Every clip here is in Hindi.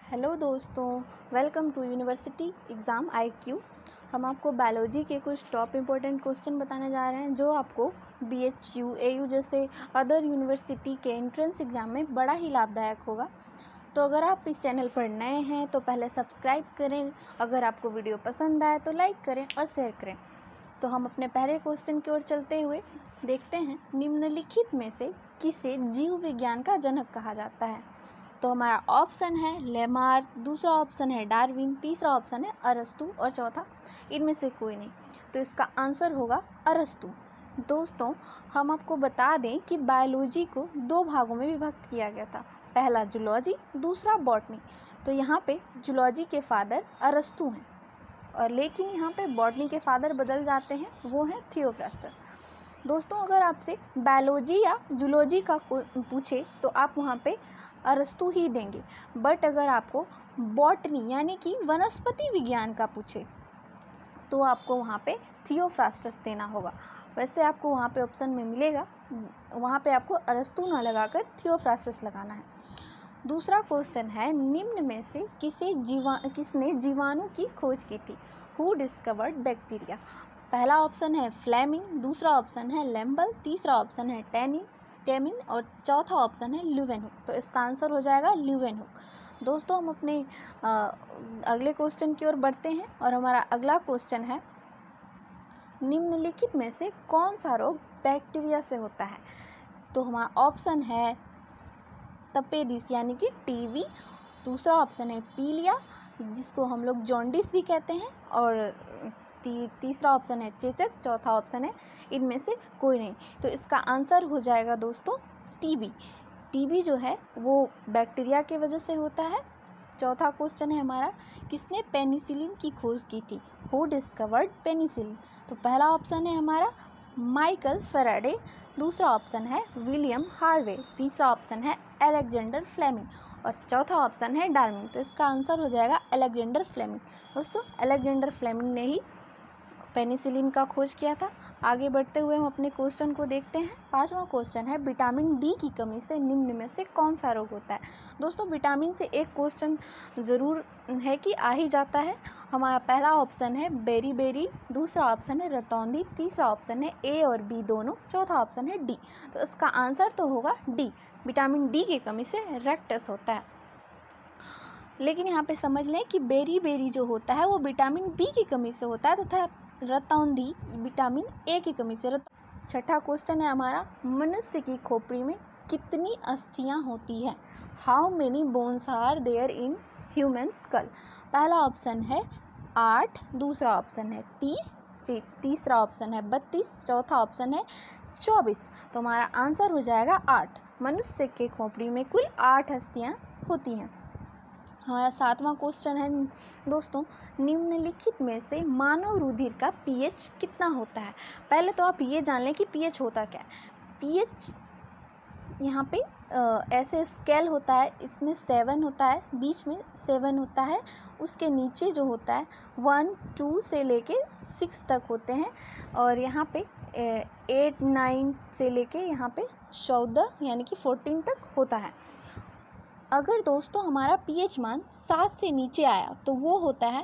हेलो दोस्तों, welcome to university exam IQ। हम आपको बायोलॉजी के कुछ टॉप इम्पोर्टेंट क्वेश्चन बताने जा रहे हैं जो आपको BHU, AU जैसे अदर यूनिवर्सिटी के एंट्रेंस एग्ज़ाम में बड़ा ही लाभदायक होगा। तो अगर आप इस चैनल पर नए हैं तो पहले सब्सक्राइब करें, अगर आपको वीडियो पसंद आए तो लाइक करें और शेयर करें। तो हम अपने पहले क्वेश्चन की ओर चलते हुए देखते हैं, निम्नलिखित में से किसे जीव विज्ञान का जनक कहा जाता है। तो हमारा ऑप्शन है लेमार्क, दूसरा ऑप्शन है डार्विन, तीसरा ऑप्शन है अरस्तु और चौथा इनमें से कोई नहीं। तो इसका आंसर होगा अरस्तु। दोस्तों, हम आपको बता दें कि बायोलॉजी को दो भागों में विभक्त किया गया था, पहला जूलॉजी, दूसरा बॉटनी। तो यहाँ पे जूलॉजी के फादर अरस्तु हैं, और लेकिन यहाँ पे बॉटनी के फादर बदल जाते हैं, वो हैं थियोफ्रास्टस। दोस्तों, अगर आपसे बायोलॉजी या जूलॉजी का पूछे तो आप वहाँ पे अरस्तु ही देंगे, बट अगर आपको बॉटनी यानी कि वनस्पति विज्ञान का पूछे तो आपको वहाँ पे थियोफ्रास्टस देना होगा। वैसे आपको वहाँ पे ऑप्शन में मिलेगा, वहाँ पे आपको अरस्तु ना लगाकर थियोफ्रास्टस लगाना है। दूसरा क्वेश्चन है, निम्न में से किसने जीवाणु की खोज की थी? Who discovered bacteria? पहला ऑप्शन है फ्लेमिंग, दूसरा ऑप्शन है लैम्बल, तीसरा ऑप्शन है टेमिन और चौथा ऑप्शन है ल्यूवेनहुक। तो इसका आंसर हो जाएगा ल्यूवेनहुक। दोस्तों, हम अपने अगले क्वेश्चन की ओर बढ़ते हैं और हमारा अगला क्वेश्चन है, निम्नलिखित में से कौन सा रोग बैक्टीरिया से होता है? तो हमारा ऑप्शन है तपेदिस यानी कि टीबी, दूसरा ऑप्शन है पीलिया जिसको हम लोग जॉन्डिस भी कहते हैं, और तीसरा ऑप्शन है चेचक, चौथा ऑप्शन है इनमें से कोई नहीं। तो इसका आंसर हो जाएगा दोस्तों टीबी। टीबी जो है वो बैक्टीरिया की वजह से होता है। चौथा क्वेश्चन है हमारा, किसने पेनिसिलिन की खोज की थी? Who discovered penicillin? तो पहला ऑप्शन है हमारा माइकल फेराडे, दूसरा ऑप्शन है विलियम हार्वे, तीसरा ऑप्शन है अलेक्जेंडर फ्लेमिंग और चौथा ऑप्शन है डार्विन। तो इसका आंसर हो जाएगा अलेक्जेंडर फ्लेमिंग। दोस्तों, अलेक्जेंडर फ्लेमिंग ने ही पेनिसिलिन का खोज किया था। आगे बढ़ते हुए हम अपने क्वेश्चन को देखते हैं। पांचवा क्वेश्चन है, विटामिन डी की कमी से निम्न में से कौन सा रोग होता है? दोस्तों, विटामिन से एक क्वेश्चन ज़रूर है कि आ ही जाता है। हमारा पहला ऑप्शन है बेरी, दूसरा ऑप्शन है रतौंधी, तीसरा ऑप्शन है ए और बी दोनों, चौथा ऑप्शन है डी। तो इसका आंसर तो होगा डी, विटामिन डी की कमी से रेक्टस होता है। लेकिन यहाँ पे समझ लें कि बेरी जो होता है वो विटामिन बी की कमी से होता है तथा रतौंधी विटामिन ए की कमी से। छठा क्वेश्चन है हमारा, मनुष्य की खोपड़ी में कितनी अस्थियां होती हैं? How many bones are there in human skull? पहला ऑप्शन है 8, दूसरा ऑप्शन है 30, तीसरा ऑप्शन है 32, चौथा ऑप्शन है 24। तो हमारा आंसर हो जाएगा 8। मनुष्य के खोपड़ी में कुल 8 अस्थियां होती हैं। हमारा सातवां क्वेश्चन है दोस्तों, निम्नलिखित में से मानव रुधिर का pH कितना होता है? पहले तो आप ये जान लें कि pH होता क्या है। pH यहाँ पे ऐसे स्केल होता है, इसमें 7 होता है, बीच में 7 होता है, उसके नीचे जो होता है 1, 2 से लेके 6 तक होते हैं, और यहाँ पे 8, 9 से लेके यहाँ पे 14 यानी कि 14 तक होता है। अगर दोस्तों हमारा pH मान 7 से नीचे आया तो वो होता है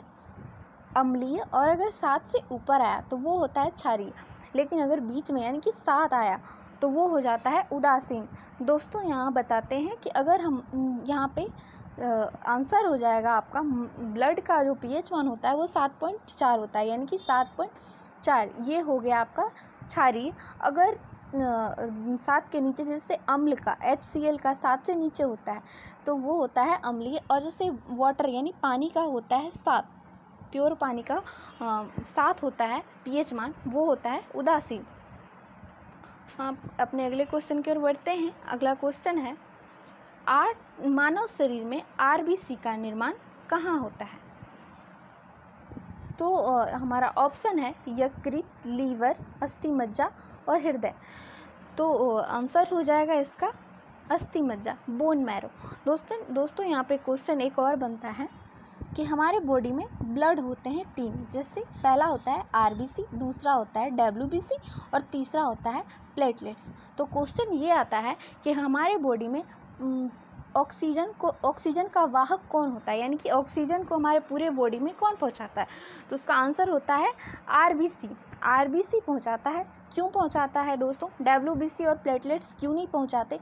अम्लीय, और अगर 7 से ऊपर आया तो वो होता है क्षारीय। लेकिन अगर बीच में यानी कि 7 आया तो वो हो जाता है उदासीन। दोस्तों, यहाँ बताते हैं कि अगर हम यहाँ पे आंसर हो जाएगा आपका, ब्लड का जो pH मान होता है वो 7.4 होता है, यानी कि 7.4 ये हो गया आपका क्षारीय। अगर 7 के नीचे, जैसे अम्ल का HCl का 7 से नीचे होता है तो वो होता है अम्लीय, और जैसे वाटर यानी पानी का होता है 7, प्योर पानी का 7 होता है pH मान, वो होता है उदासीन। आप अपने अगले क्वेश्चन की ओर बढ़ते हैं। अगला क्वेश्चन है, मानव शरीर में RBC का निर्माण कहाँ होता है? तो हमारा ऑप्शन है यकृत, लीवर, अस्थि मज्जा और हृदय। तो आंसर हो जाएगा इसका अस्थि मज्जा, बोन मैरो। दोस्तों यहाँ पे क्वेश्चन एक और बनता है कि हमारे बॉडी में ब्लड होते हैं 3, जैसे पहला होता है RBC, दूसरा होता है WBC और तीसरा होता है प्लेटलेट्स। तो क्वेश्चन ये आता है कि हमारे बॉडी में ऑक्सीजन का वाहक कौन होता है, यानी कि ऑक्सीजन को हमारे पूरे बॉडी में कौन पहुंचाता है? तो उसका आंसर होता है आरबीसी पहुंचाता है। क्यों पहुंचाता है दोस्तों? डब्ल्यूबीसी और प्लेटलेट्स क्यों नहीं पहुंचाते?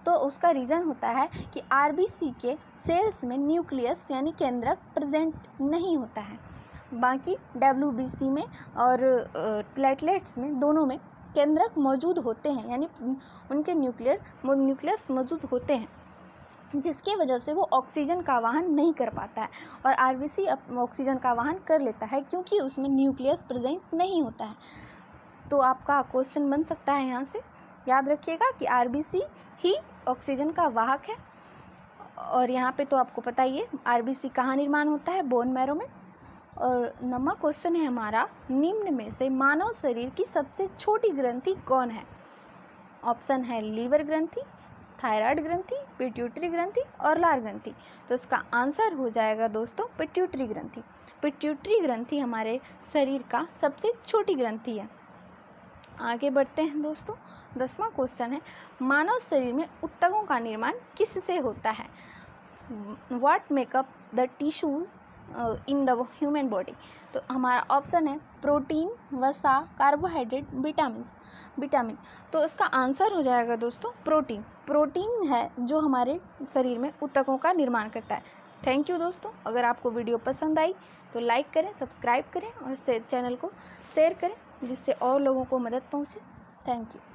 तो उसका रीज़न होता है कि आरबीसी के सेल्स में न्यूक्लियस यानी केंद्रक प्रेजेंट नहीं होता है। बाकी डब्ल्यूबीसी में और प्लेटलेट्स में, दोनों में केंद्रक मौजूद होते हैं, यानी उनके न्यूक्लियस मौजूद होते हैं, जिसके वजह से वो ऑक्सीजन का वहन नहीं कर पाता है। और आरबीसी ऑक्सीजन का वहन कर लेता है क्योंकि उसमें न्यूक्लियस प्रेजेंट नहीं होता है। तो आपका क्वेश्चन बन सकता है यहाँ से, याद रखिएगा कि आरबीसी ही ऑक्सीजन का वाहक है। और यहाँ पे तो आपको पता ही है आरबीसी कहाँ निर्माण होता है? बोन मैरो में। और नवा क्वेश्चन है हमारा, निम्न में से मानव शरीर की सबसे छोटी ग्रंथि कौन है? ऑप्शन है लीवर ग्रंथि, थायराइड ग्रंथि, पिट्यूटरी ग्रंथि और लार ग्रंथि। तो इसका आंसर हो जाएगा दोस्तों पिट्यूटरी ग्रंथि। पिट्यूटरी ग्रंथि हमारे शरीर का सबसे छोटी ग्रंथि है। आगे बढ़ते हैं दोस्तों, 10वां क्वेश्चन है, मानव शरीर में ऊतकों का निर्माण किससे होता है? What makeup the tissue in the human body? तो हमारा ऑप्शन है प्रोटीन, वसा, कार्बोहाइड्रेट, विटामिन। तो इसका आंसर हो जाएगा दोस्तों प्रोटीन है जो हमारे शरीर में ऊतकों का निर्माण करता है। थैंक यू दोस्तों। अगर आपको वीडियो पसंद आई तो लाइक करें, सब्सक्राइब करें और चैनल को शेयर करें, जिससे और लोगों को मदद पहुँचे। Thank you.